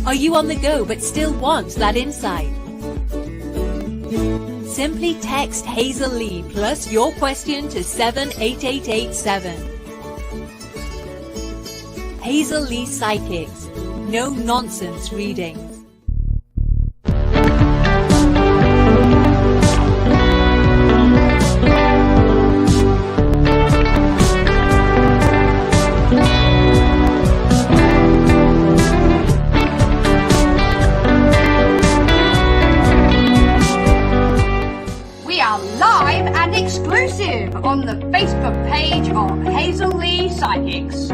Are you on the go but still want that insight? Simply text Hazel Lee plus your question to 78887. Hazel Lee Psychics. No nonsense readings. On the Facebook page of Hazel Lee Psychics.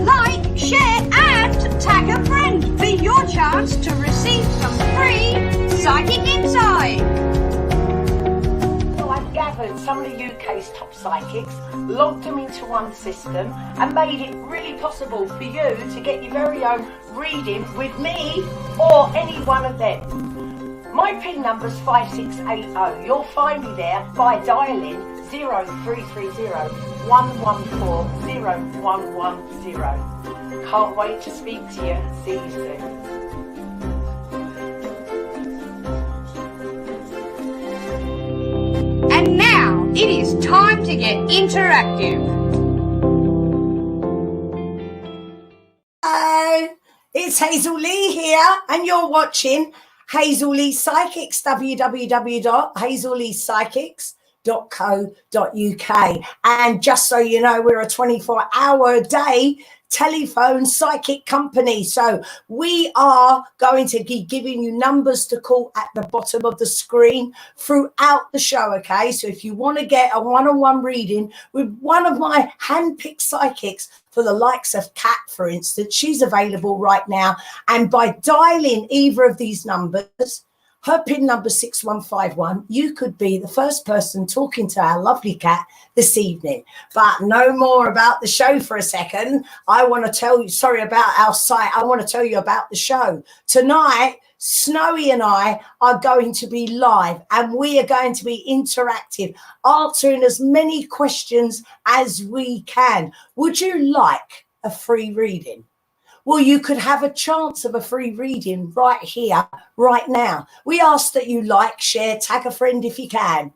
Like, share and tag a friend for your chance to receive some free psychic insight. So I've gathered some of the UK's top psychics, logged them into one system and made it really possible for you to get your very own reading with me or any one of them. My PIN number's 5680. You'll find me there by dialing 0330 114 0110. Can't wait to speak to you. See you soon. And now it is time to get interactive. Hello, it's Hazel Lee here, and you're watching Hazel Lee Psychics, www.hazelleepsychics.co.uk. And just so you know, we're a 24-hour-a-day telephone psychic company. So we are going to be giving you numbers to call at the bottom of the screen throughout the show, okay? So if you want to get a one-on-one reading with one of my hand-picked psychics, for the likes of Kat, for instance, she's available right now. And by dialing either of these numbers, her PIN number 6151, you could be the first person talking to our lovely Kat this evening. But no more about the show for a second. I want to tell you, sorry about our site, I want to tell you about the show. Tonight, Snowy and I are going to be live, and we are going to be interactive, answering as many questions as we can. Would you like a free reading? Well, you could have a chance of a free reading right here, right now. We ask that you like, share, tag a friend if you can.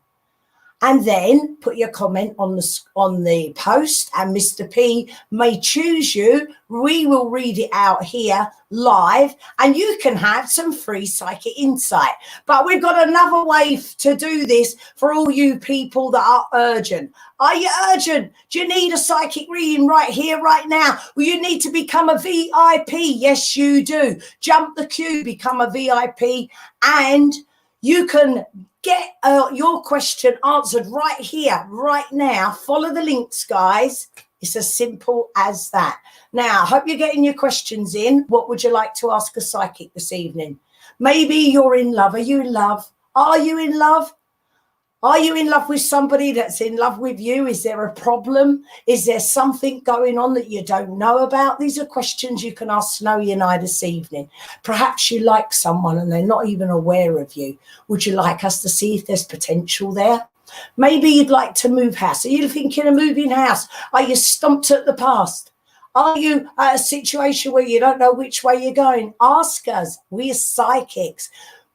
And then put your comment on the post, and Mr. P may choose you. We will read it out here live, and you can have some free psychic insight. But we've got another way to do this for all you people that are urgent. Are you urgent? Do you need a psychic reading right here, right now? Well, you need to become a VIP. Yes, you do. Jump the queue, become a VIP, and you can get your question answered right here, right now. Follow the links, guys. It's as simple as that. Now, I hope you're getting your questions in. What would you like to ask a psychic this evening? Maybe you're in love. Are you in love? Are you in love? Are you in love with somebody that's in love with you? Is there a problem? Is there something going on that you don't know about? These are questions you can ask Snowy and I this evening. Perhaps you like someone and they're not even aware of you. Would you like us to see if there's potential there? Maybe you'd like to move house. Are you thinking of moving house? Are you stumped at the past? Are you at a situation where you don't know which way you're going? Ask us. We're psychics.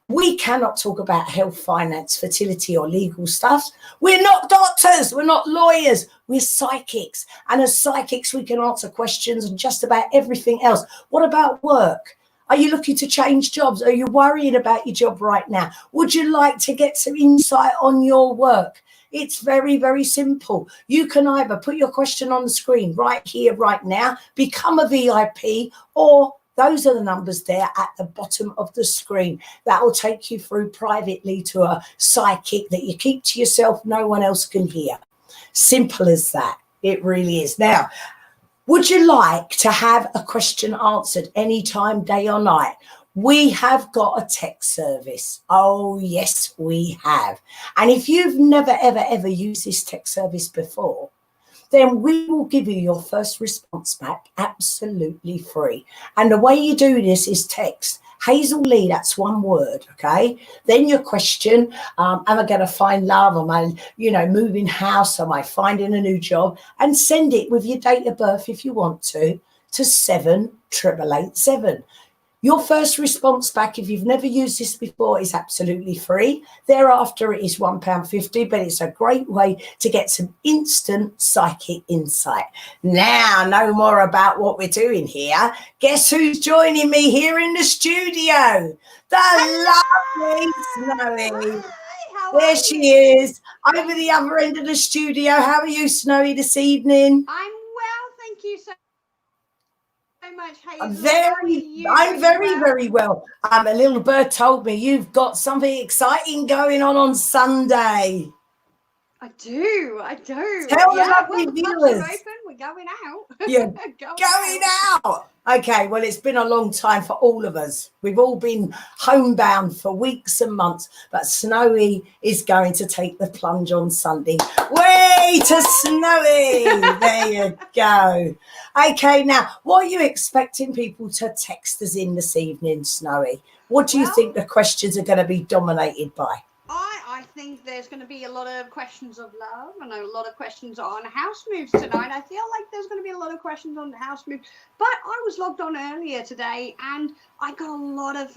We cannot talk about health, finance, fertility or legal stuff. We're not doctors. We're not lawyers. We're psychics. And as psychics, we can answer questions on just about everything else. What about work? Are you looking to change jobs? Are you worrying about your job right now? Would you like to get some insight on your work? It's very, very simple. You can either put your question on the screen right here, right now, become a VIP, or those are the numbers there at the bottom of the screen. That will take you through privately to a psychic that you keep to yourself. No one else can hear. Simple as that. It really is. Now, would you like to have a question answered anytime, day or night? We have got a text service. Oh, yes, we have. And if you've never, ever, ever used this text service before, then we will give you your first response back absolutely free. And the way you do this is text Hazel Lee, that's one word, okay? Then your question, am I going to find love? Am I, moving house? Am I finding a new job? And send it with your date of birth if you want to to 78887. Your first response back, if you've never used this before, is absolutely free. Thereafter, it is £1.50, but it's a great way to get some instant psychic insight. Now, no more about what we're doing here. Guess who's joining me here in the studio? The lovely Snowy. There she is, over the other end of the studio. How are you, Snowy, this evening? I'm well, thank you so much, Hazel. I'm very well. A little bird told me you've got something exciting going on Sunday. I do. Tell the lovely viewers. We're going out. Yeah, going out. Okay, well, it's been a long time for all of us. We've all been homebound for weeks and months, but Snowy is going to take the plunge on Sunday. Way to Snowy! There you go. Okay, now, what are you expecting people to text us in this evening, Snowy? What do you think the questions are going to be dominated by? I think there's going to be a lot of questions of love and a lot of questions on house moves tonight. I feel like there's going to be a lot of questions on house moves. But I was logged on earlier today and I got a lot of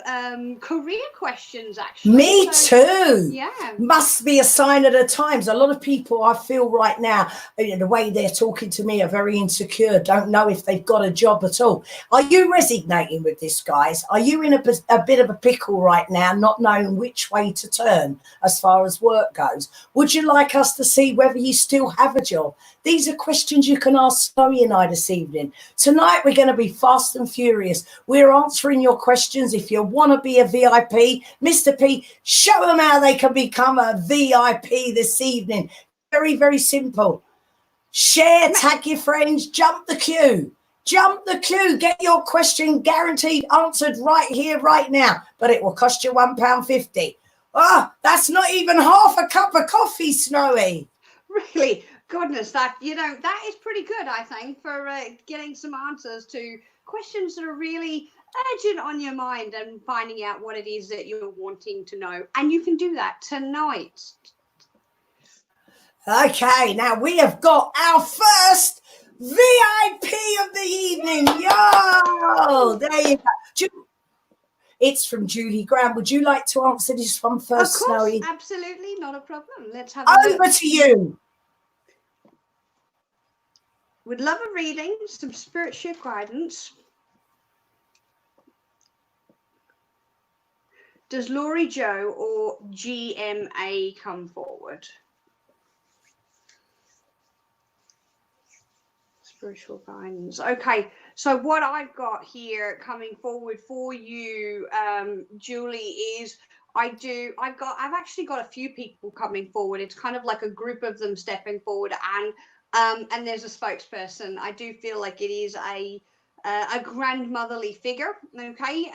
career questions, actually. Me too. Yeah. Must be a sign of the times. A lot of people, I feel right now, the way they're talking to me, are very insecure, don't know if they've got a job at all. Are you resonating with this, guys? Are you in a bit of a pickle right now, not knowing which way to turn as far as work goes? Would you like us to see whether you still have a job? These are questions you can ask Snowy and I this evening. Tonight, we're going to be fast and furious. We're answering your questions. If you want to be a VIP, Mr. P, show them how they can become a VIP this evening. Very, very simple. Share, tag your friends, jump the queue. Jump the queue. Get your question guaranteed answered right here, right now. But it will cost you £1.50. Oh, that's not even half a cup of coffee, Snowy. Really? Goodness, that is pretty good, I think, for getting some answers to questions that are really urgent on your mind and finding out what it is that you're wanting to know. And you can do that tonight. Okay, now we have got our first VIP of the evening. Yo, there you go. It's from Julie Graham. Would you like to answer this one first, of course, Snowy? Absolutely, not a problem. Let's have over to you. Would love a reading, some spiritual guidance. Does Karlee Jo or GMA come forward? Spiritual guidance. Okay, so what I've got here coming forward for you, Julie, is I've actually got a few people coming forward. It's kind of like a group of them stepping forward, and there's a spokesperson. I do feel like it is a grandmotherly figure. Okay,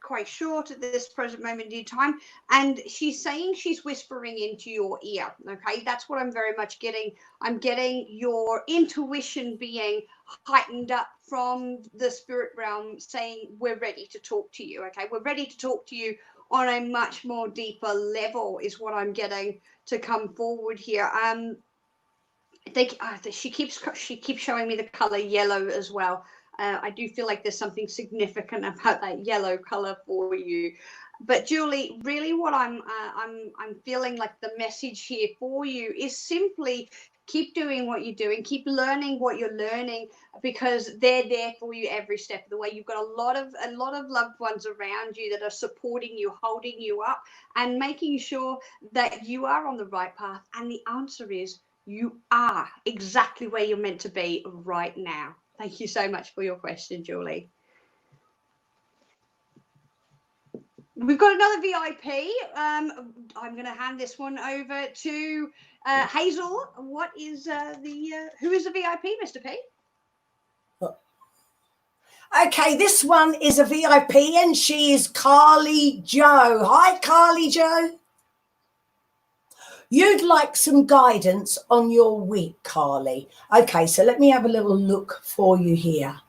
quite short at this present moment in time, and she's saying she's whispering into your ear. Okay, that's what I'm very much getting. I'm getting your intuition being heightened up from the spirit realm, saying we're ready to talk to you. Okay, we're ready to talk to you on a much more deeper level is what I'm getting to come forward here. I think she keeps showing me the color yellow as well. I do feel like there's something significant about that yellow color for you. But Julie, really what I'm feeling like the message here for you is simply keep doing what you're doing, keep learning what you're learning, because they're there for you every step of the way. You've got a lot of loved ones around you that are supporting you, holding you up, and making sure that you are on the right path. And the answer is you are exactly where you're meant to be right now. Thank you so much for your question, Julie. We've got another VIP. I'm going to hand this one over to Hazel. What is who is the VIP, Mr. P? Okay, this one is a VIP, and she is Karlee Jo. Hi, Karlee Jo. You'd like some guidance on your week, Karlee. Okay, so let me have a little look for you here.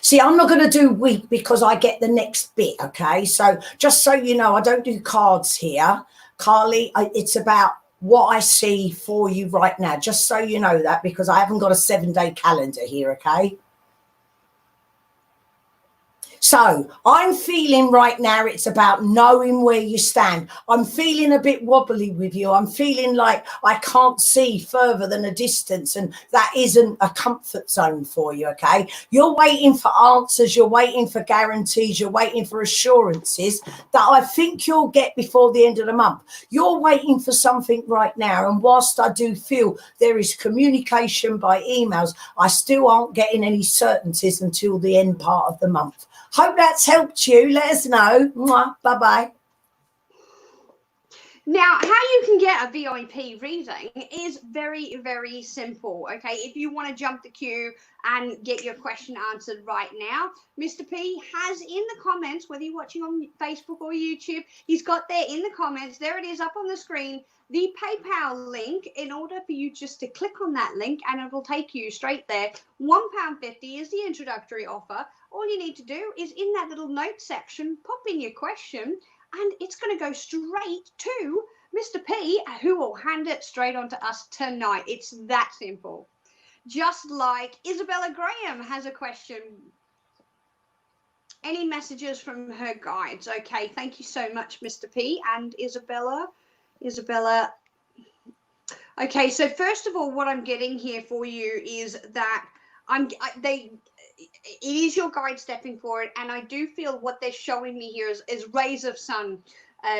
See, I'm not going to do week because I get the next bit, okay? So just so you know, I don't do cards here. Karlee, it's about what I see for you right now, just so you know that, because I haven't got a 7-day calendar here, okay? So I'm feeling right now it's about knowing where you stand. I'm feeling a bit wobbly with you. I'm feeling like I can't see further than a distance, and that isn't a comfort zone for you, okay? You're waiting for answers. You're waiting for guarantees. You're waiting for assurances that I think you'll get before the end of the month. You're waiting for something right now, and whilst I do feel there is communication by emails, I still aren't getting any certainties until the end part of the month. Hope that's helped you. Let us know. Mwah. Bye-bye. Now, how you can get a VIP reading is very, very simple, okay? If you want to jump the queue and get your question answered right now, Mr. P has in the comments, whether you're watching on Facebook or YouTube, he's got there in the comments, there it is up on the screen, the PayPal link, in order for you just to click on that link and it will take you straight there. £1.50 is the introductory offer. All you need to do is in that little note section, pop in your question, and it's going to go straight to Mr. P, who will hand it straight on to us tonight. It's that simple. Just like Isabella Graham has a question. Any messages from her guides? Okay, thank you so much, Mr. P and Isabella. Okay, so first of all, what I'm getting here for you is that it is your guide stepping forward, and I do feel what they're showing me here is rays of sun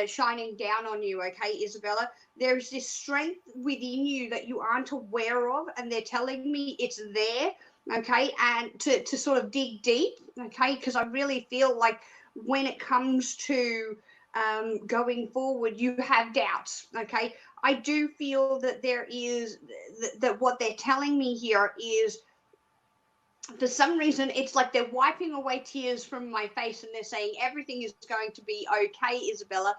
shining down on you, okay, Isabella? There's this strength within you that you aren't aware of, and they're telling me it's there, okay, and to sort of dig deep, okay, because I really feel like when it comes to going forward, you have doubts, okay? I do feel that there is, that what they're telling me here is, for some reason, it's like they're wiping away tears from my face and they're saying everything is going to be okay, Isabella,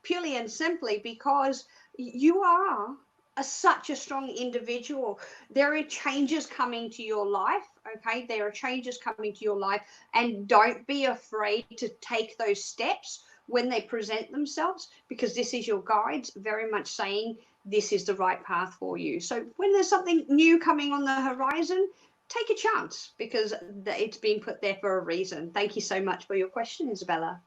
purely and simply because you are such a strong individual. There are changes coming to your life, okay? There are changes coming to your life, and don't be afraid to take those steps when they present themselves, because this is your guides very much saying this is the right path for you. So when there's something new coming on the horizon, take a chance, because it's been put there for a reason. Thank you so much for your question, Isabella.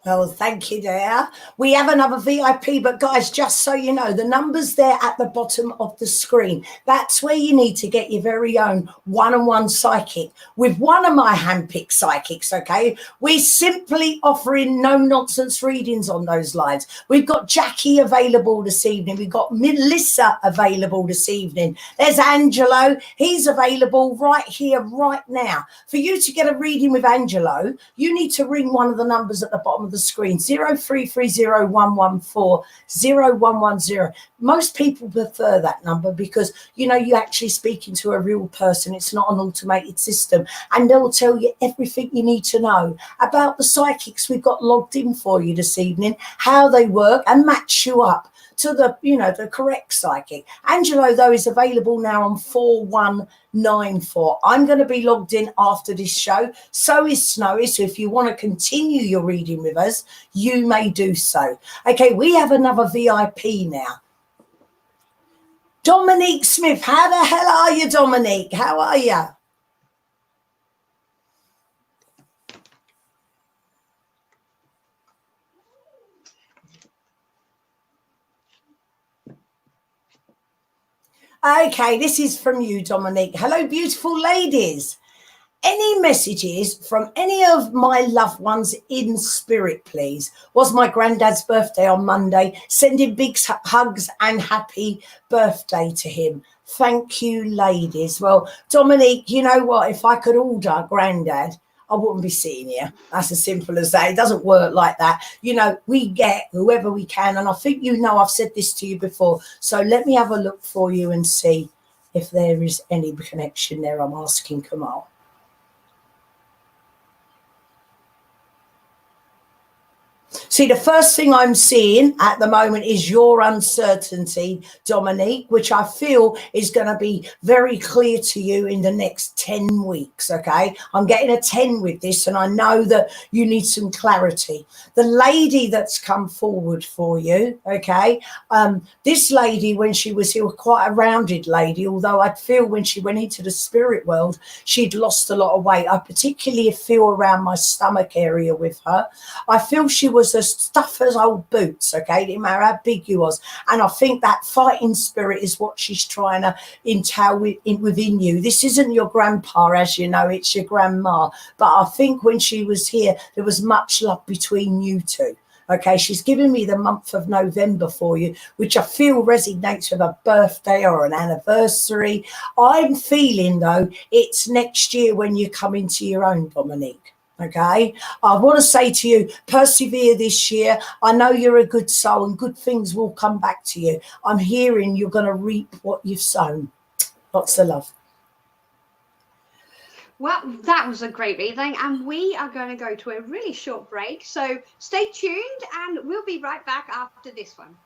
Well, thank you there. We have another VIP, but guys, just so you know, the number's there at the bottom of the screen. That's where you need to get your very own one-on-one psychic with one of my handpicked psychics, okay? We're simply offering no-nonsense readings on those lines. We've got Jackie available this evening. We've got Melissa available this evening. There's Angelo. He's available right here, right now. For you to get a reading with Angelo, you need to ring one of the numbers at the bottom of the screen, 0330-114-0110. Most people prefer that number because, you know, you're actually speaking to a real person. It's not an automated system, and they'll tell you everything you need to know about the psychics we've got logged in for you this evening, how they work, and match you up to the, you know, the correct psychic. Angelo, though, is available now on 4194. I'm going to be logged in after this show. So is Snowy. So if you want to continue your reading with us, you may do so. Okay, we have another VIP now. Dominique Smith. How the hell are you, Dominique? How are you? Okay, this is from you, Dominique. Hello, beautiful ladies. Any messages from any of my loved ones in spirit, please? Was my granddad's birthday on Monday. Sending big hugs and happy birthday to him. Thank you, ladies. Well, Dominique, you know what? If I could order granddad, I wouldn't be sitting here. That's as simple as that. It doesn't work like that. You know, we get whoever we can. And I think, you know, I've said this to you before. So let me have a look for you and see if there is any connection there. I'm asking Kamal. See, the first thing I'm seeing at the moment is your uncertainty, Dominique, which I feel is going to be very clear to you in the next 10 weeks, okay? I'm getting a 10 with this, and I know that you need some clarity. The lady that's come forward for you, okay, this lady, when she was here, was quite a rounded lady, although I feel when she went into the spirit world, she'd lost a lot of weight. I particularly feel around my stomach area with her. I feel she was as tough as old boots, okay? It didn't matter how big you was. And I think that fighting spirit is what she's trying to entail within you. This isn't your grandpa, as you know, it's your grandma. But I think when she was here, there was much love between you two. Okay, she's giving me the month of November for you, which I feel resonates with a birthday or an anniversary. I'm feeling, though, it's next year when you come into your own, Dominique. Okay, I want to say to you, persevere this year. I know you're a good soul and good things will come back to you. I'm hearing you're going to reap what you've sown. Lots of love. Well, that was a great reading, and we are going to go to a really short break. So stay tuned, and we'll be right back after this one.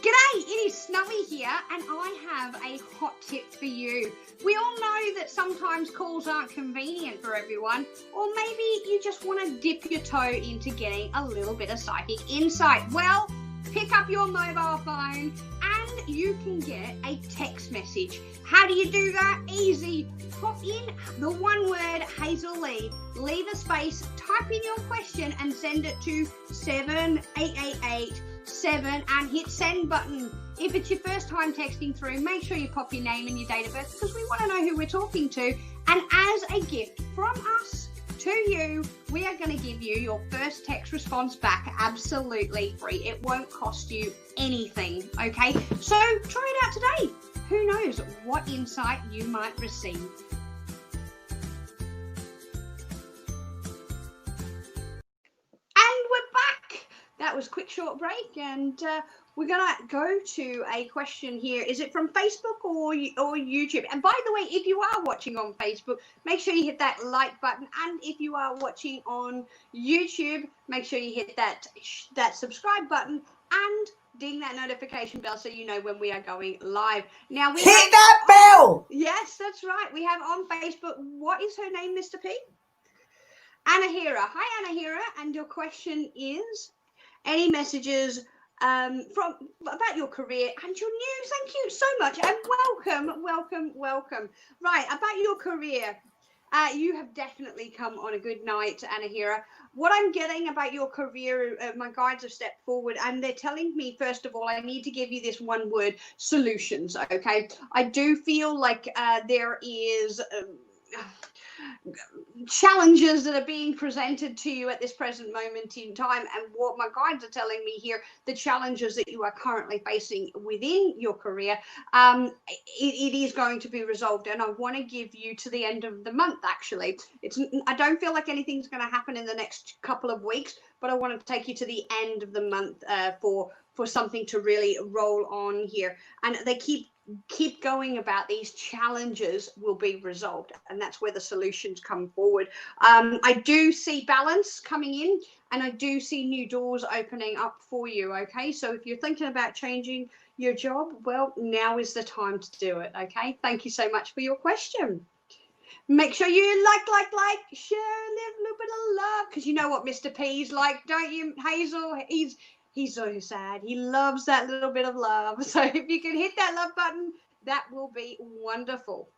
G'day, it is Snowy here, and I have a hot tip for you. We all know that sometimes calls aren't convenient for everyone, or maybe you just want to dip your toe into getting a little bit of psychic insight. Well, pick up your mobile phone and you can get a text message. How do you do that? Easy. Pop in the one word Hazel Lee, leave a space, type in your question and send it to 78887 and hit send button. If it's your first time texting through, make sure you pop your name and your date of birth because we want to know who we're talking to. And as a gift from us to you, we are going to give you your first text response back absolutely free. It won't cost you anything, okay? So try it out today. Who knows what insight you might receive. And we're back. That was a quick short break, and we're going to go to a question here. Is it from Facebook or YouTube? And by the way, if you are watching on Facebook, make sure you hit that like button. And if you are watching on YouTube, make sure you hit that subscribe button and ding that notification bell so you know when we are going live. Now we hit that bell. Yes, that's right. We have on Facebook. What is her name, Mr. P? Anahira. Hi, Anahira. And your question is, any messages from about your career and your news? Thank you so much, and welcome. Right, about your career. You have definitely come on a good night, Anahira. What I'm getting about your career, my guides have stepped forward and they're telling me, first of all, I need to give you this one word, solutions, okay? I do feel like there is challenges that are being presented to you at this present moment in time, and what my guides are telling me here, the challenges that you are currently facing within your career, it is going to be resolved, and I want to give you to the end of the month. Actually, I don't feel like anything's going to happen in the next couple of weeks, but I want to take you to the end of the month for something to really roll on here. And they keep going about these challenges will be resolved, and that's where the solutions come forward. I do see balance coming in, and I do see new doors opening up for you. Okay, so if you're thinking about changing your job, well, now is the time to do it. Okay, thank you so much for your question. Make sure you like, share, live a little bit of love, because you know what Mr. P's like, don't you, Hazel? He's so sad. He loves that little bit of love. So if you can hit that love button, that will be wonderful.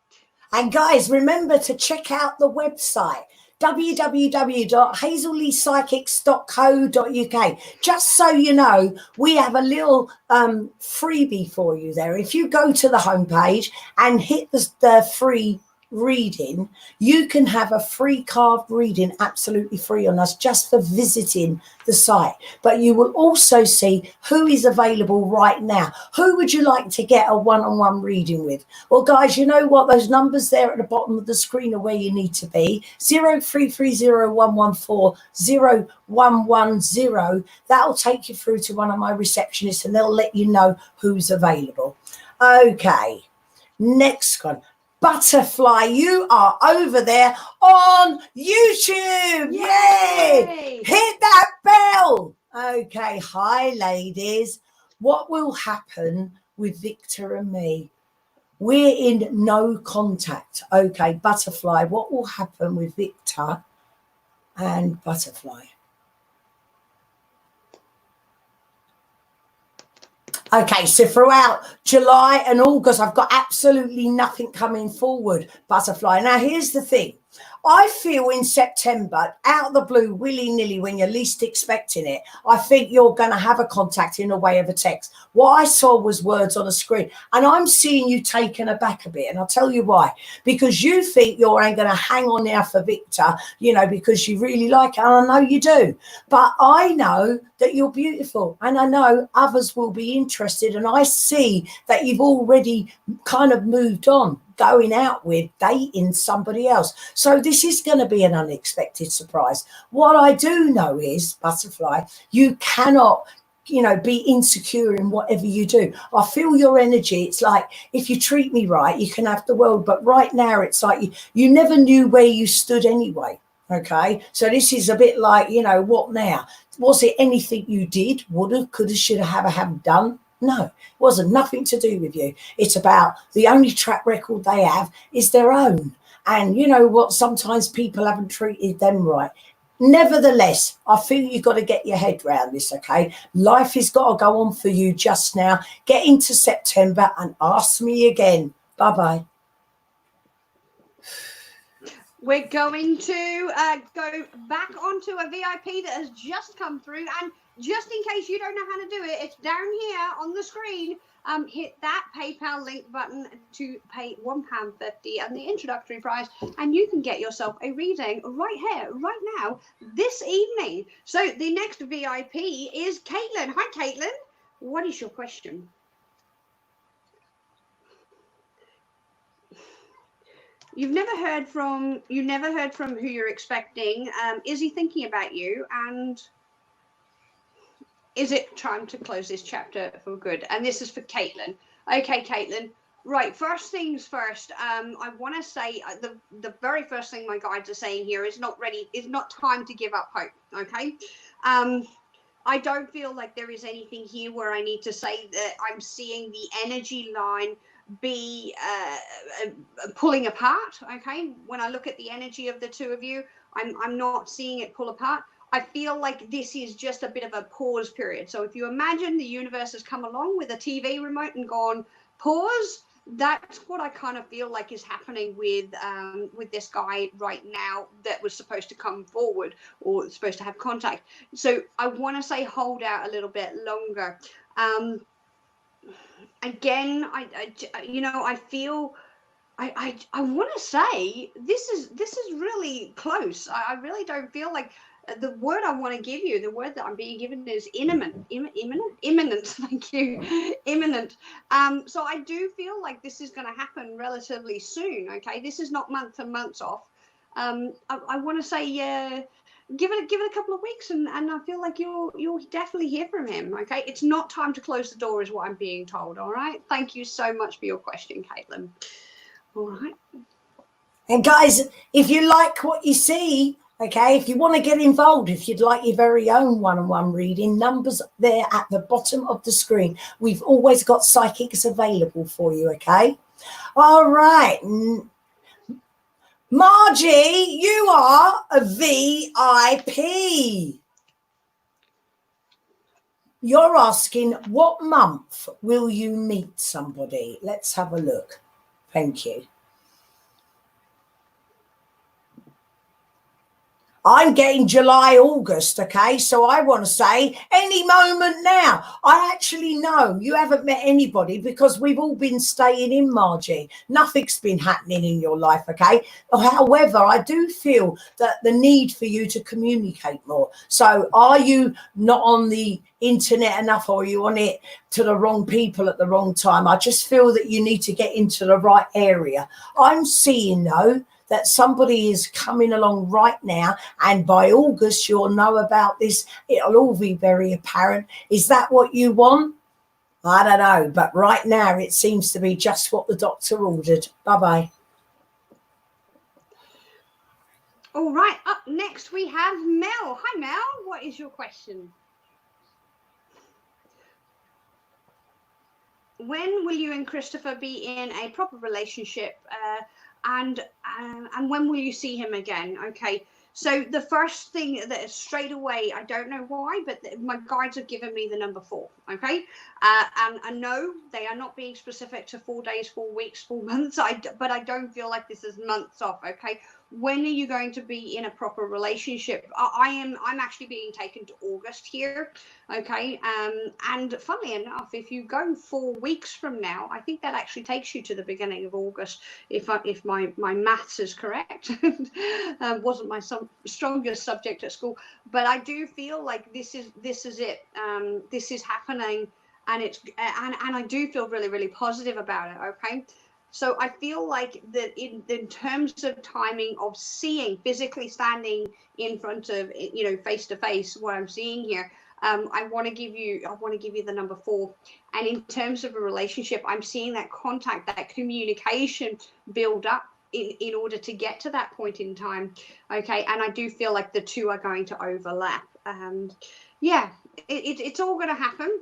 And guys, remember to check out the website, www.hazelleepsychics.co.uk. Just so you know, we have a little freebie for you there. If you go to the homepage and hit the free reading, you can have a free carved reading absolutely free on us just for visiting the site. But you will also see who is available right now. Who would you like to get a one-on-one reading with? Well, guys, you know what? Those numbers there at the bottom of the screen are where you need to be. 0330-114-0110. That'll take you through to one of my receptionists and they'll let you know who's available. Okay, next one. Butterfly, you are over there on YouTube. Yay! Hit that bell. Okay, hi, ladies. What will happen with Victor and me? We're in no contact. Okay, Butterfly, what will happen with Victor and Butterfly? Okay, so throughout July and August, I've got absolutely nothing coming forward, Butterfly. Now, here's the thing. I feel in September, out of the blue, willy-nilly, when you're least expecting it, I think you're going to have a contact in the way of a text. What I saw was words on a screen, and I'm seeing you taken aback a bit, and I'll tell you why. Because you think you're going to hang on now for Victor, you know, because you really like it, and I know you do. But I know that you're beautiful, and I know others will be interested, and I see that you've already kind of moved on, going out with, dating somebody else. So this is going to be an unexpected surprise. What I do know is, Butterfly, you cannot, you know, be insecure in whatever you do. I feel your energy. It's like, if you treat me right, you can have the world. But right now, it's like you never knew where you stood anyway. Okay, so this is a bit like, you know, what now? Was it anything you did, woulda, coulda, shoulda, have done? No, it wasn't. Nothing to do with you. It's about the only track record they have is their own. And you know what? Sometimes people haven't treated them right. Nevertheless, I feel you've got to get your head around this, okay? Life has got to go on for you just now. Get into September and ask me again. Bye-bye. We're going to go back onto a VIP that has just come through. And just in case you don't know how to do it, it's down here on the screen. Hit that PayPal link button to pay £1.50 and the introductory price, and you can get yourself a reading right here, right now, this evening. So the next VIP is Caitlyn. Hi, Caitlyn. What is your question? You've never heard from who you're expecting. Is he thinking about you? And is it time to close this chapter for good? And this is for Caitlyn. Okay, Caitlyn. Right. First things first. I want to say the very first thing my guides are saying here is not ready. It's not time to give up hope. Okay. I don't feel like there is anything here where I need to say that I'm seeing the energy line be pulling apart. Okay, when I look at the energy of the two of you, I'm not seeing it pull apart. I feel like this is just a bit of a pause period. So if you imagine the universe has come along with a TV remote and gone pause, that's what I kind of feel like is happening with this guy right now that was supposed to come forward or supposed to have contact. So I want to say hold out a little bit longer. Again, I feel I want to say this is really close. I really don't feel like the word I want to give you, the word that I'm being given is imminent. Thank you, imminent. So I do feel like this is going to happen relatively soon. Okay, this is not months and months off. I want to say give it a couple of weeks, and I feel like you'll definitely hear from him. Okay, it's not time to close the door, is what I'm being told. All right, thank you so much for your question, Caitlyn. All right, and guys, if you like what you see, okay, if you want to get involved, if you'd like your very own one-on-one reading, numbers there at the bottom of the screen. We've always got psychics available for you. Okay, all right. Margy, you are a VIP. You're asking, what month will you meet somebody? Let's have a look. Thank you. I'm getting July, August, okay? So I want to say any moment now. I actually know you haven't met anybody because we've all been staying in, Margy. Nothing's been happening in your life, okay? However, I do feel that the need for you to communicate more. So are you not on the internet enough, or are you on it to the wrong people at the wrong time? I just feel that you need to get into the right area. I'm seeing, though, that somebody is coming along right now, and by August you'll know about this. It'll all be very apparent. Is that what you want? I don't know, but right now it seems to be just what the doctor ordered. Bye-bye. All right, up next we have Mel. Hi, Mel. What is your question? When will you and Christopher be in a proper relationship, and when will you see him again? Okay, so the first thing that straight away, I don't know why, but my guides have given me the number 4. Okay, and no, they are not being specific to 4 days, 4 weeks, 4 months. But I don't feel like this is months off. Okay, when are you going to be in a proper relationship? I'm actually being taken to August here. Okay, and funnily enough, if you go 4 weeks from now, I think that actually takes you to the beginning of August, if my maths is correct. Wasn't my strongest subject at school, but I do feel like this is it. This is happening, and I do feel really, really positive about it. Okay. So I feel like that in terms of timing of seeing, physically standing in front of, face to face, what I'm seeing here, I want to give you the number 4. And in terms of a relationship, I'm seeing that contact, that communication build up in order to get to that point in time. Okay. And I do feel like the two are going to overlap. It's all going to happen.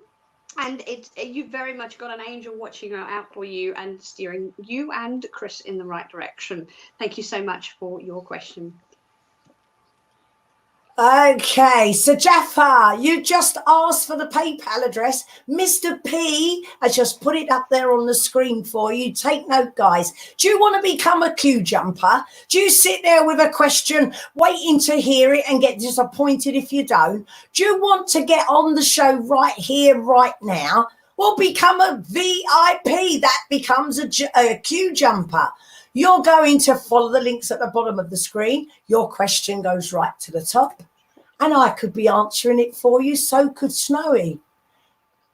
And you've very much got an angel watching out for you and steering you and Chris in the right direction. Thank you so much for your question. Okay, so Jafar, you just asked for the PayPal address. Mr. P has just put it up there on the screen for you. Take note, guys. Do you want to become a queue jumper? Do you sit there with a question, waiting to hear it and get disappointed if you don't? Do you want to get on the show right here, right now? Well, become a VIP. That becomes a queue jumper. You're going to follow the links at the bottom of the screen. Your question goes right to the top. And I could be answering it for you. So could Snowy.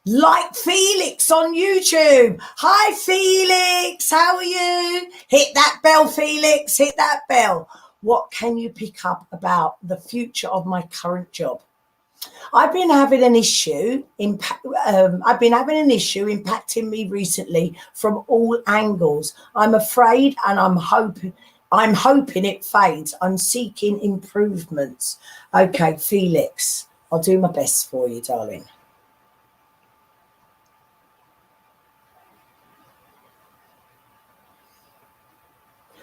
Like Felix on YouTube. Hi, Felix. How are you? Hit that bell, Felix. Hit that bell. What can you pick up about the future of my current job? I've been having an issue impacting me recently from all angles. I'm afraid, and I'm hoping it fades. I'm seeking improvements. Okay, Felix, I'll do my best for you, darling.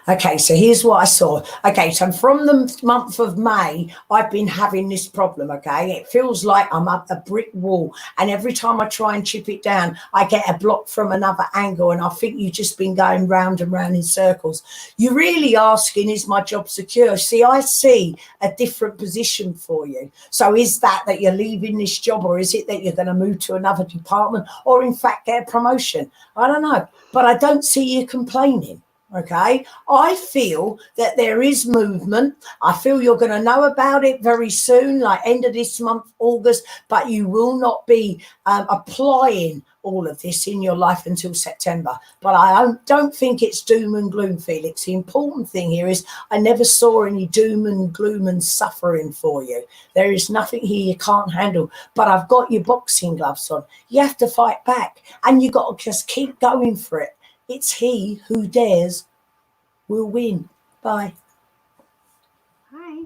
Okay, so here's what I saw. Okay, so from the month of May, I've been having this problem, okay? It feels like I'm up a brick wall, and every time I try and chip it down, I get a block from another angle, and I think you've just been going round and round in circles. You're really asking, is my job secure? See, I see a different position for you. So is that you're leaving this job, or is it that you're going to move to another department, or in fact get a promotion? I don't know, but I don't see you complaining. Okay, I feel that there is movement. I feel you're going to know about it very soon, like end of this month, August, but you will not be applying all of this in your life until September. But I don't think it's doom and gloom, Felix. The important thing here is I never saw any doom and gloom and suffering for you. There is nothing here you can't handle, but I've got your boxing gloves on. You have to fight back, and you got to just keep going for it. It's he who dares will win. Bye. Hi.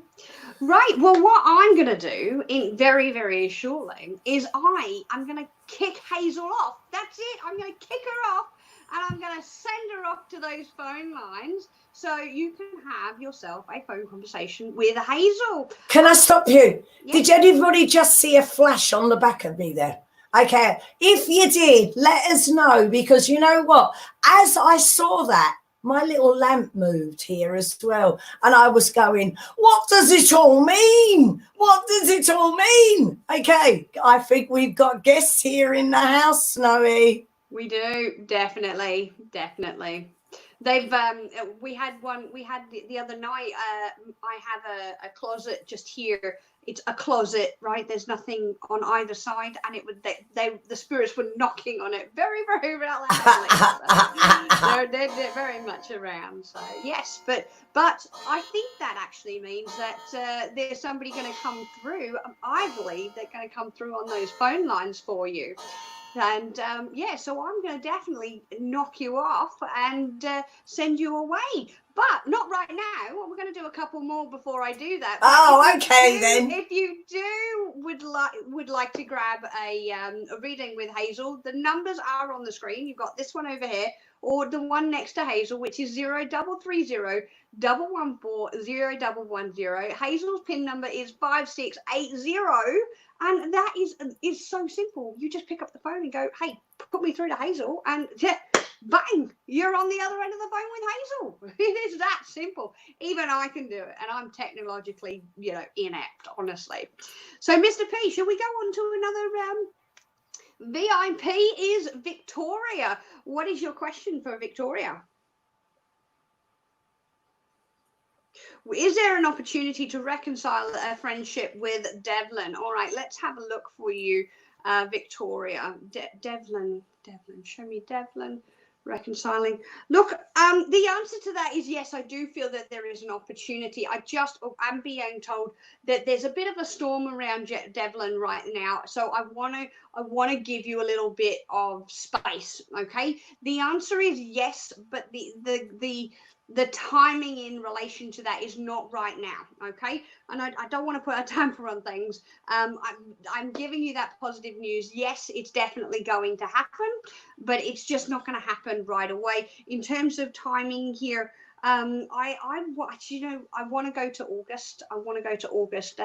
Right. Well, what I'm going to do in very, very shortly is I'm going to kick Hazel off. That's it. I'm going to kick her off, and I'm going to send her off to those phone lines so you can have yourself a phone conversation with Hazel. Can I stop you? Yes. Did anybody just see a flash on the back of me there? Okay, if you did, let us know, because you know what? As I saw that, my little lamp moved here as well. And I was going, what does it all mean? What does it all mean? Okay, I think we've got guests here in the house, Snowy. We do, definitely. They've we had the other night. I have a closet just here. It's a closet, right? There's nothing on either side, and the spirits were knocking on it very, very loudly. So they're very much around. So yes, but I think that actually means that there's somebody going to come through. I believe they're going to come through on those phone lines for you. And yeah, so I'm going to definitely knock you off and send you away. But not right now. We're going to do a couple more before I do that. But Oh, okay then. If you would like to grab a reading with Hazel, the numbers are on the screen. You've got this one over here, or the one next to Hazel, which is 0330 114 0110. Hazel's PIN number is 5680. And that is so simple. You just pick up the phone and go, hey, put me through to Hazel, and bang, you're on the other end of the phone with Hazel. It is that simple. Even I can do it, and I'm technologically, inept, honestly. So, Mr. P, shall we go on to another VIP? Is Victoria. What is your question for Victoria? Is there an opportunity to reconcile a friendship with Devlin? All right, let's have a look for you, Victoria. Devlin, show me Devlin reconciling. Look, the answer to that is yes, I do feel that there is an opportunity. I'm being told that there's a bit of a storm around Devlin right now, so I want to give you a little bit of space. Okay, the answer is yes, but the timing in relation to that is not right now, okay? And I don't want to put a tamper on things. I'm giving you that positive news. Yes, it's definitely going to happen, but it's just not going to happen right away. In terms of timing here, I want to go to August. I want to go to August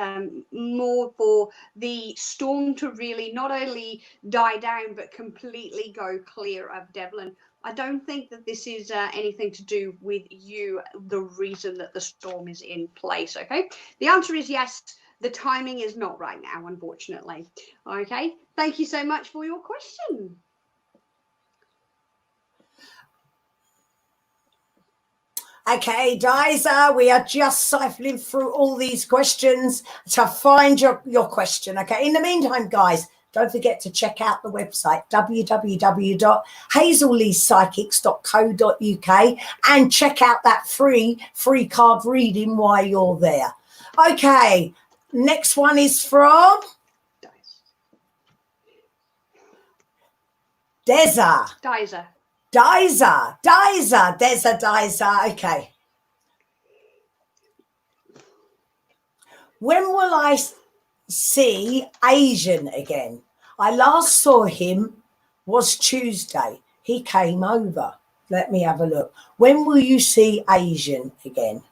more for the storm to really not only die down, but completely go clear of Devlin. I don't think that this is anything to do with you, the reason that the storm is in place, okay? The answer is yes. The timing is not right now, unfortunately. Okay, thank you so much for your question. Okay, Daizha, we are just siphoning through all these questions to find your question, okay? In the meantime, guys, don't forget to check out the website, www.hazelleepsychics.co.uk, and check out that free card reading while you're there. Okay, next one is from Daizha. Okay. When will I see Asian again? I last saw him was Tuesday. He came over. Let me have a look. When will you see Asian again?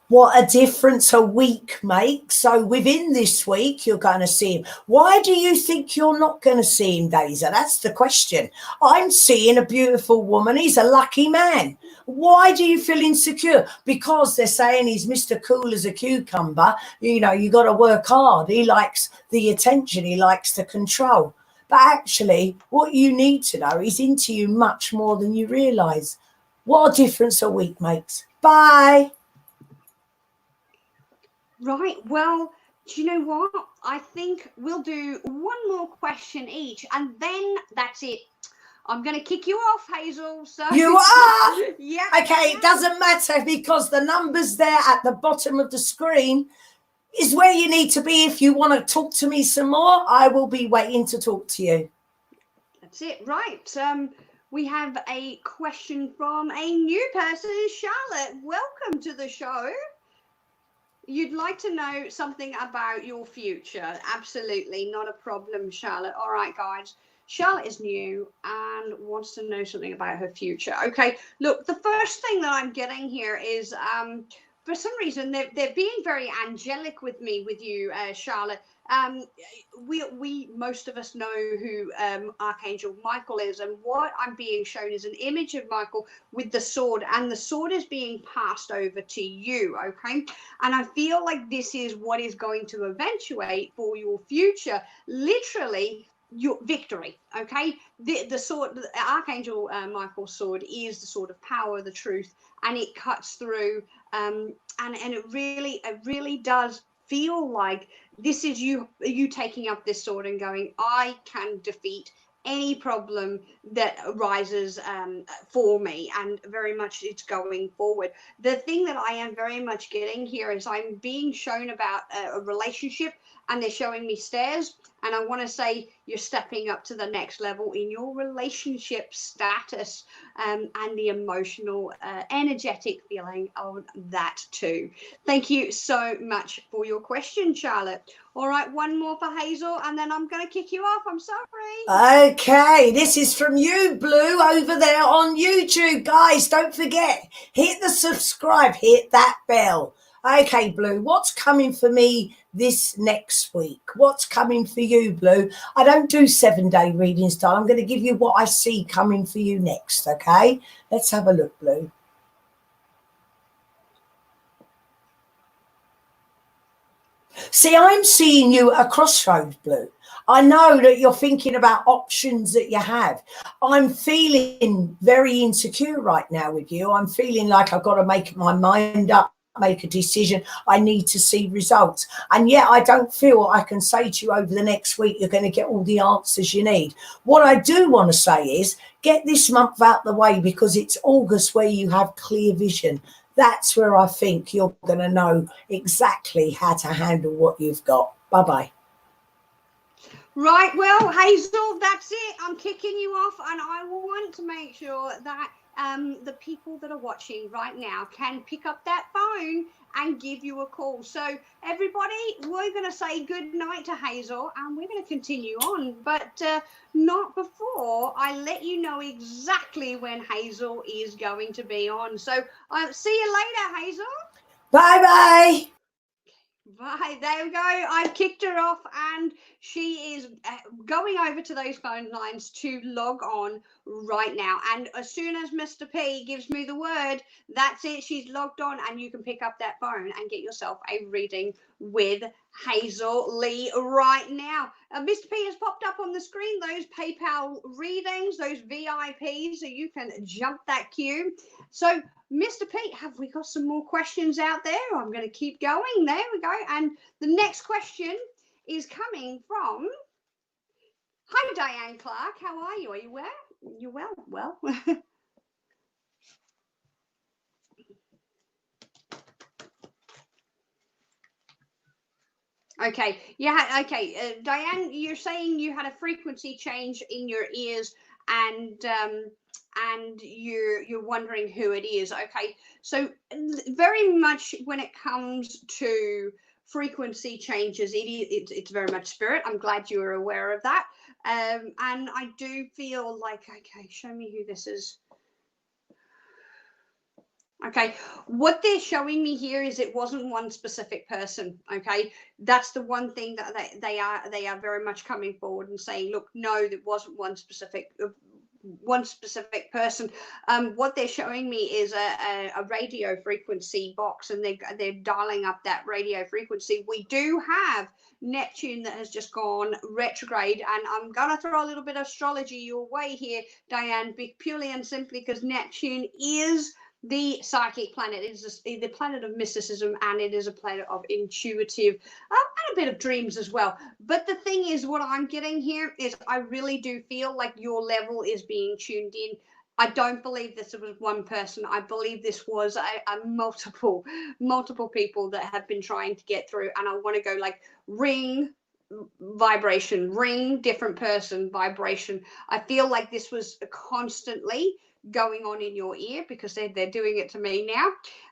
What a difference a week makes. So within this week, you're going to see him. Why do you think you're not going to see him, Daizha? That's the question. I'm seeing a beautiful woman. He's a lucky man. Why do you feel insecure? Because they're saying he's Mr. Cool as a cucumber. You got to work hard. He likes the attention. He likes the control. But actually, what you need to know, he's into you much more than you realise. What a difference a week makes. Bye. Right, well, do you know what? I think we'll do one more question each, and then that's it. I'm going to kick you off, Hazel. So you are? Yeah. Okay, it doesn't matter because the numbers there at the bottom of the screen is where you need to be. If you want to talk to me some more, I will be waiting to talk to you. That's it, right. We have a question from a new person, Charlotte. Welcome to the show. You'd like to know something about your future. Absolutely, not a problem, Charlotte. All right, guys. Charlotte is new and wants to know something about her future. Okay, look, the first thing that I'm getting here is, for some reason, they're being very angelic with you, Charlotte. We most of us know who Archangel Michael is, and what I'm being shown is an image of Michael with the sword, and the sword is being passed over to you, okay? And I feel like this is what is going to eventuate for your future, literally your victory, okay? The sword, the Archangel Michael's sword is the sword of power, the truth, and it cuts through, and it really does feel like this is you taking up this sword and going, I can defeat any problem that arises for me, and very much it's going forward. The thing that I am very much getting here is I'm being shown about a relationship, and they're showing me stairs, and I want to say you're stepping up to the next level in your relationship status, and the emotional energetic feeling of that too. Thank you so much for your question, Charlotte. All right, one more for Hazel, and then I'm going to kick you off. I'm sorry. Okay, this is from you, Blue, over there on YouTube. Guys, don't forget, hit the subscribe, hit that bell. Okay, Blue, what's coming for me this next week? What's coming for you, Blue? I don't do 7-day reading style. I'm going to give you what I see coming for you next, okay? Let's have a look, Blue. See, I'm seeing you at a crossroads, Blue. I know that you're thinking about options that you have. I'm feeling very insecure right now with you. I'm feeling like I've got to make my mind up, make a decision. I need to see results. And yet I don't feel I can say to you over the next week, you're going to get all the answers you need. What I do want to say is get this month out the way, because it's August where you have clear vision. That's where I think you're going to know exactly how to handle what you've got. Bye-bye. Right, well, Hazel, that's it. I'm kicking you off, and I want to make sure that the people that are watching right now can pick up that phone and give you a call. So everybody, we're going to say good night to Hazel, and we're going to continue on, but not before I let you know exactly when Hazel is going to be on. So see you later, Hazel. Bye-bye. Right, there we go. I've kicked her off, and she is going over to those phone lines to log on right now. And as soon as Mr. P gives me the word, that's it. She's logged on, and you can pick up that phone and get yourself a reading with Hazel Lee right now. Mr. P has popped up on the screen, those PayPal readings, those VIPs, so you can jump that queue. So, Mr. P, have we got some more questions out there? I'm going to keep going. There we go. And the next question is coming from, hi, Diane Clark. How are you? Are you well? You're well. Well. Okay. Yeah. Okay. Diane, you're saying you had a frequency change in your ears, and you're wondering who it is. Okay. So very much when it comes to frequency changes, it's very much spirit. I'm glad you are aware of that. And I do feel like, okay, show me who this is. Okay, what they're showing me here is it wasn't one specific person. Okay, that's the one thing that they are very much coming forward and saying, look, no, that wasn't one specific person. What they're showing me is a radio frequency box, and they're dialing up that radio frequency. We do have Neptune that has just gone retrograde, and I'm gonna throw a little bit of astrology your way here, Diane, purely and simply because Neptune is the psychic planet. It is the planet of mysticism, and it is a planet of intuitive and a bit of dreams as well. But the thing is, what I'm getting here is I really do feel like your level is being tuned in. I don't believe this was one person. I believe this was a multiple people that have been trying to get through, and I want to go like ring, vibration, ring, different person, vibration. I feel like this was constantly going on in your ear, because they're doing it to me now,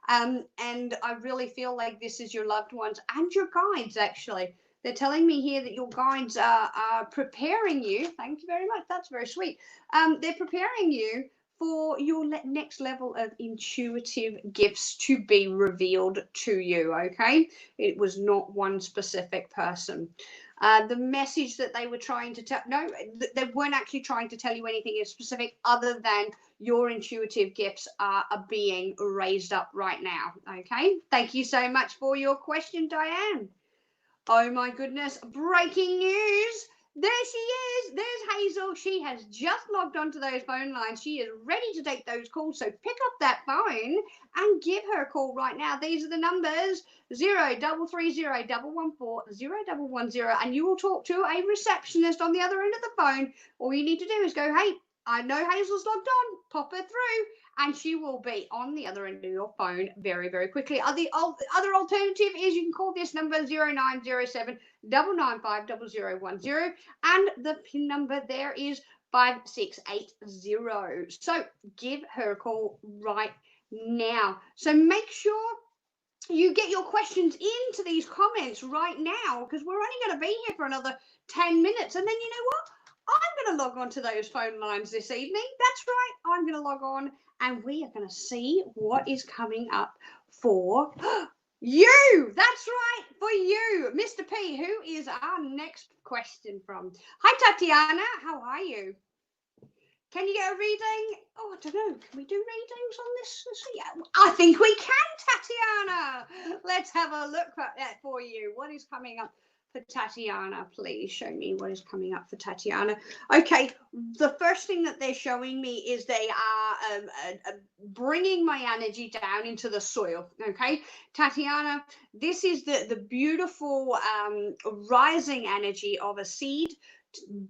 and I really feel like this is your loved ones and your guides. Actually, they're telling me here that your guides are preparing you. Thank you very much, that's very sweet. They're preparing you for your next level of intuitive gifts to be revealed to you. Okay, it was not one specific person. The message that they were trying to tell, no, they weren't actually trying to tell you anything specific other than your intuitive gifts are being raised up right now. Okay, thank you so much for your question, Diane. Oh my goodness, breaking news. There she is. There's Hazel. She has just logged onto those phone lines. She is ready to take those calls. So pick up that phone and give her a call right now. These are the numbers: 0330-114-0110, and you will talk to a receptionist on the other end of the phone. All you need to do is go, "Hey, I know Hazel's logged on. Pop her through." And she will be on the other end of your phone very, very quickly. The other alternative is you can call this number 0907 995 0010, and the PIN number there is 5680. So give her a call right now. So make sure you get your questions into these comments right now, because we're only going to be here for another 10 minutes. And then you know what? I'm going to log on to those phone lines this evening. That's right. I'm going to log on and we are going to see what is coming up for you. That's right, for you. Mr. P, who is our next question from? Hi, Tatiana. How are you? Can you get a reading? Oh, I don't know. Can we do readings on this? I think we can, Tatiana. Let's have a look at that for you. What is coming up for Tatiana? Please show me what is coming up for Tatiana. Okay, the first thing that they're showing me is they are bringing my energy down into the soil. Okay, Tatiana, this is the beautiful rising energy of a seed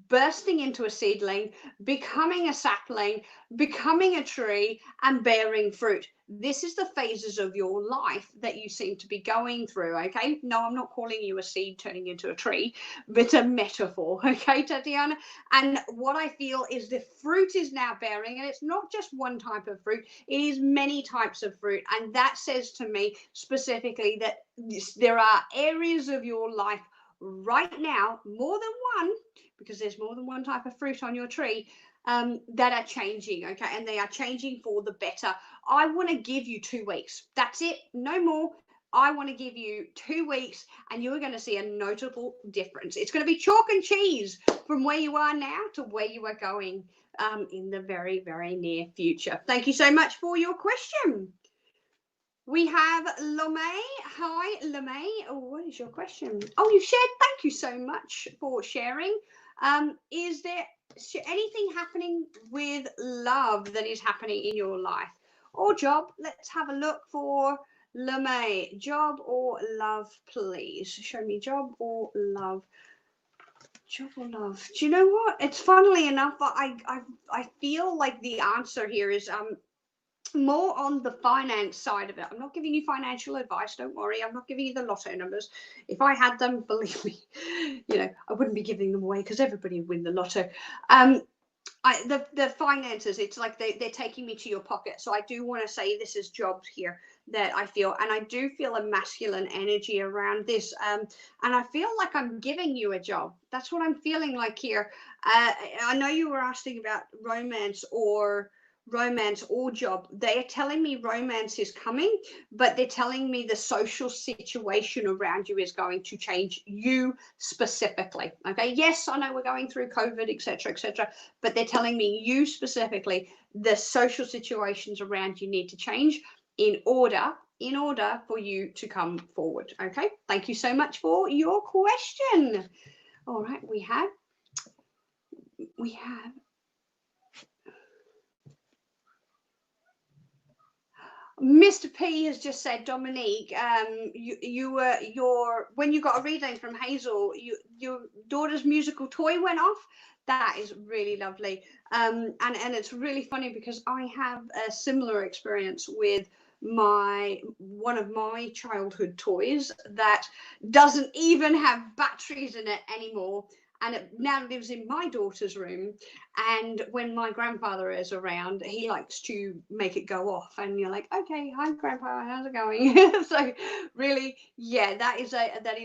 bursting into a seedling, becoming a sapling, becoming a tree, and bearing fruit. This is the phases of your life that you seem to be going through. Okay, no, I'm not calling you a seed turning into a tree, but a metaphor. Okay, Tatiana. And what I feel is the fruit is now bearing, and it's not just one type of fruit, it is many types of fruit. And that says to me specifically that there are areas of your life right now, more than one, because there's more than one type of fruit on your tree, that are changing. Okay, and they are changing for the better. I want to give you 2 weeks. That's it, no more. I want to give you 2 weeks, and you are going to see a notable difference. It's going to be chalk and cheese from where you are now to where you are going in the very, very near future. Thank you so much for your question. We have Lome. Hi, Lome. Oh, what is your question? Oh, you shared. Thank you so much for sharing. Is there anything happening with love that is happening in your life or job? Let's have a look for Lome. Job or love, please. Show me job or love. Job or love. Do you know what? It's funnily enough, I feel like the answer here is more on the finance side of it. I'm not giving you financial advice, don't worry. I'm not giving you the lotto numbers. If I had them, believe me, you know, I wouldn't be giving them away because everybody would win the lotto. The finances, it's like they're taking me to your pocket. So I do want to say this is jobs here that I feel, and I do feel a masculine energy around this. And I feel like I'm giving you a job. That's what I'm feeling like here. I know you were asking about romance or job. They are telling me romance is coming, but they're telling me the social situation around you is going to change you specifically. Okay, yes, I know we're going through COVID, etc., but they're telling me you specifically, the social situations around you need to change in order for you to come forward. Okay, thank you so much for your question. All right, we have Mr. P has just said, Dominique, when you got a reading from Hazel, your daughter's musical toy went off. That is really lovely. And it's really funny because I have a similar experience with one of my childhood toys that doesn't even have batteries in it anymore. And it now lives in my daughter's room. And when my grandfather is around, he likes to make it go off. And you're like, okay, hi, Grandpa, how's it going? So really, yeah, that is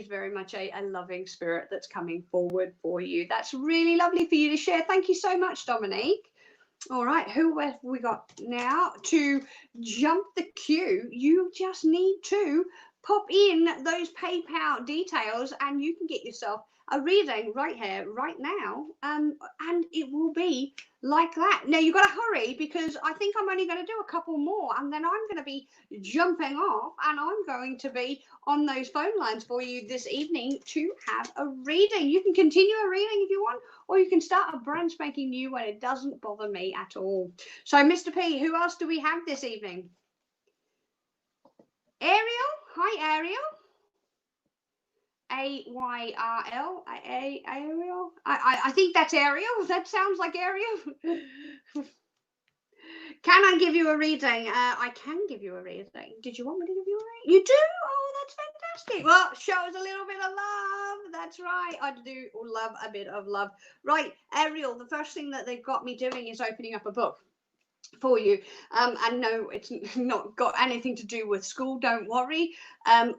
very much a loving spirit that's coming forward for you. That's really lovely for you to share. Thank you so much, Dominique. All right, who have we got now? To jump the queue, you just need to pop in those PayPal details and you can get yourself a reading right here, right now. And it will be like that. Now you got to hurry because I think I'm only going to do a couple more and then I'm going to be jumping off and I'm going to be on those phone lines for you this evening to have a reading. You can continue a reading if you want, or you can start a brand spanking new one. It doesn't bother me at all. So Mr. P, who else do we have this evening? Ariel. Hi, Ariel. A-Y-R-L, Ariel. I think that's Ariel. That sounds like Ariel. Can I give you a reading? I can give you a reading. Did you want me to give you a reading? You do? Oh, that's fantastic. Well, shows a little bit of love. That's right. I do love a bit of love. Right, Ariel, the first thing that they've got me doing is opening up a book for you, and no, it's not got anything to do with school, don't worry, and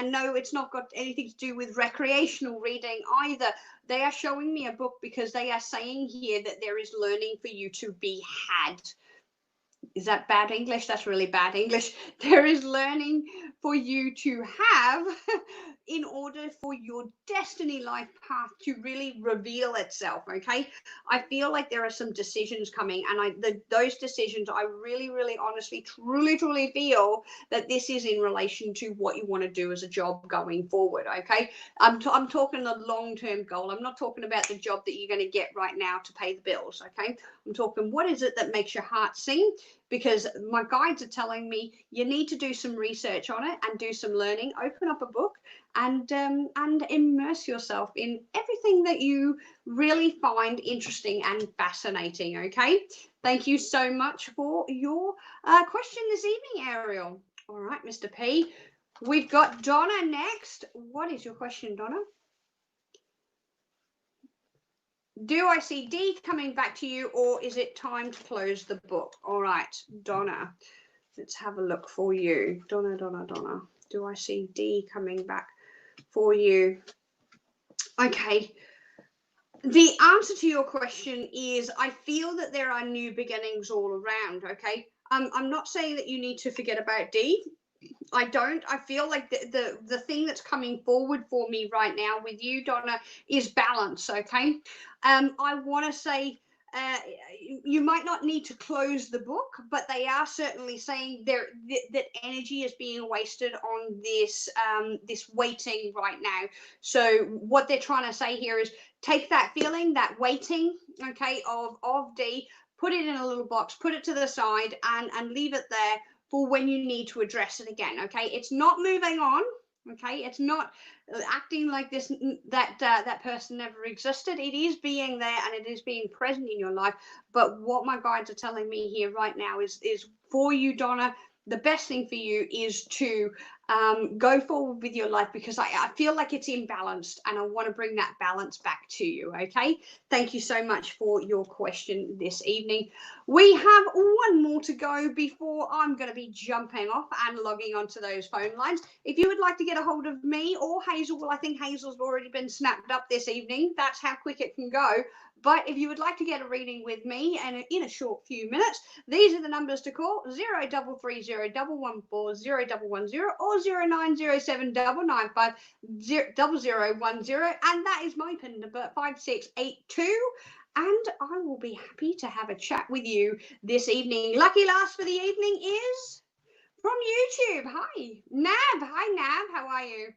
no, it's not got anything to do with recreational reading either. They are showing me a book because they are saying here that there is learning for you to be had. Is that bad English? That's really bad English. There is learning for you to have in order for your destiny life path to really reveal itself, okay? I feel like there are some decisions coming, and those decisions, I really, really, honestly, truly feel that this is in relation to what you want to do as a job going forward, okay? I'm talking the long-term goal. I'm not talking about the job that you're going to get right now to pay the bills, okay? I'm talking what is it that makes your heart sing? Because my guides are telling me you need to do some research on it and do some learning. Open up a book and immerse yourself in everything that you really find interesting and fascinating, okay? Thank you so much for your question this evening, Ariel. All right, Mr. P. We've got Donna next. What is your question, Donna? Do I see D coming back to you, or is it time to close the book? All right, Donna, let's have a look for you. Donna. Do I see D coming back for you? Okay. The answer to your question is I feel that there are new beginnings all around, okay? I'm not saying that you need to forget about D. I don't. I feel like the thing that's coming forward for me right now with you, Donna, is balance, okay? I want to say you might not need to close the book, but they are certainly saying that energy is being wasted on this this waiting right now. So what they're trying to say here is take that feeling, that waiting, okay, of D, put it in a little box, put it to the side, and leave it there for when you need to address it again, okay? It's not moving on, okay? It's not acting like this, that person never existed. It is being there and it is being present in your life. But what my guides are telling me here right now is for you, Donna, the best thing for you is to go forward with your life, because I feel like it's imbalanced and I want to bring that balance back to you, okay? Thank you so much for your question this evening. We have one more to go before I'm going to be jumping off and logging onto those phone lines. If you would like to get a hold of me or Hazel, well, I think Hazel's already been snapped up this evening. That's how quick it can go. But if you would like to get a reading with me and in a short few minutes, these are the numbers to call: 0330 114 0110 or 0907 995 0010, and that is my pin number 5682. And I will be happy to have a chat with you this evening. Lucky last for the evening is from YouTube. Hi, Nav. Hi, Nav. How are you?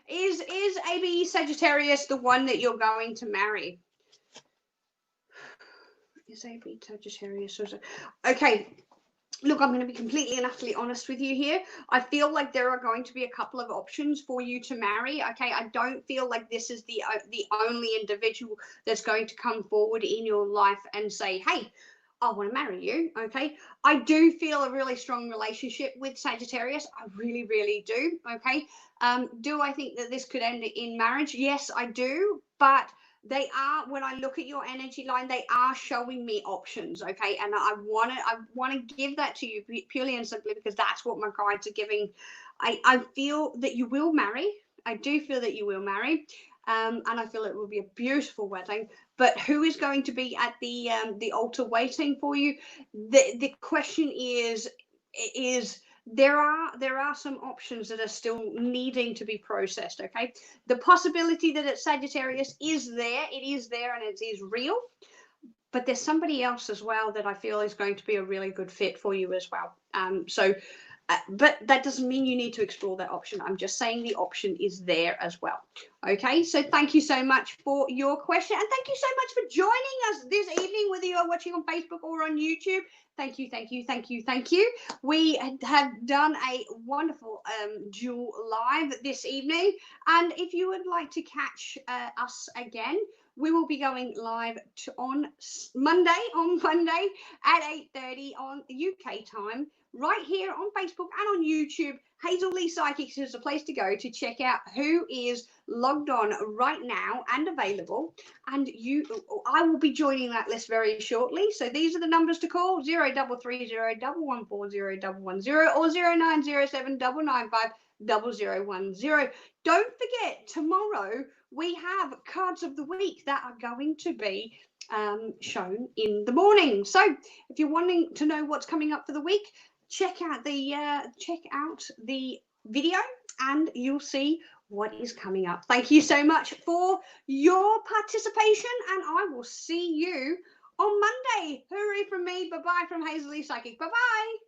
Is AB Sagittarius the one that you're going to marry? Is AB Sagittarius? Okay. Look, I'm going to be completely and utterly honest with you here. I feel like there are going to be a couple of options for you to marry. Okay, I don't feel like this is the only individual that's going to come forward in your life and say, hey, I want to marry you. Okay, I do feel a really strong relationship with Sagittarius. I really, really do. Okay, do I think that this could end in marriage? Yes, I do. But they are, when I look at your energy line, they are showing me options, okay? And I want to give that to you purely and simply because that's what my guides are giving. I feel that you will marry. I do feel that you will marry, and I feel it will be a beautiful wedding. But who is going to be at the altar waiting for you? The question is there are some options that are still needing to be processed. Okay, the possibility that it's Sagittarius is there. It is there, and it is real. But there's somebody else as well that I feel is going to be a really good fit for you as well. But that doesn't mean you need to explore that option. I'm just saying the option is there as well. Okay, so thank you so much for your question. And thank you so much for joining us this evening, whether you're watching on Facebook or on YouTube. Thank you, thank you, thank you, thank you. We have done a wonderful dual live this evening. And if you would like to catch us again, we will be going live on Monday at 8:30 on UK time, right here on Facebook and on YouTube. Hazel Lee Psychics is the place to go to check out who is logged on right now and available. And I will be joining that list very shortly. So these are the numbers to call: 0330 114 0110 or 0907 995 0010. Don't forget, tomorrow we have cards of the week that are going to be shown in the morning. So if you're wanting to know what's coming up for the week, check out the video and you'll see what is coming up. Thank you so much for your participation, and I will see you on Monday. Hooray from me. Bye-bye from Hazel Lee Psychic. Bye-bye.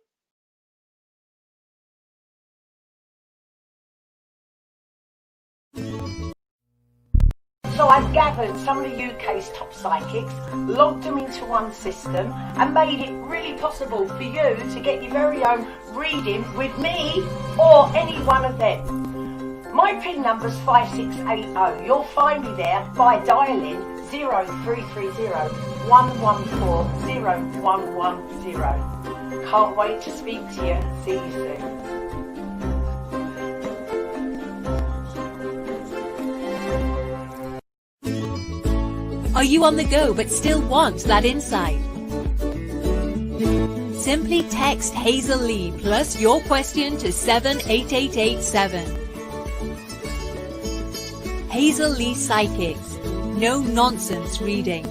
So I've gathered some of the UK's top psychics, logged them into one system and made it really possible for you to get your very own reading with me or any one of them. My PIN number's 5680. You'll find me there by dialing 0330 114 0110. Can't wait to speak to you. See you soon. Are you on the go but still want that insight? Simply text Hazel Lee plus your question to 78887. Hazel Lee Psychics. No nonsense reading.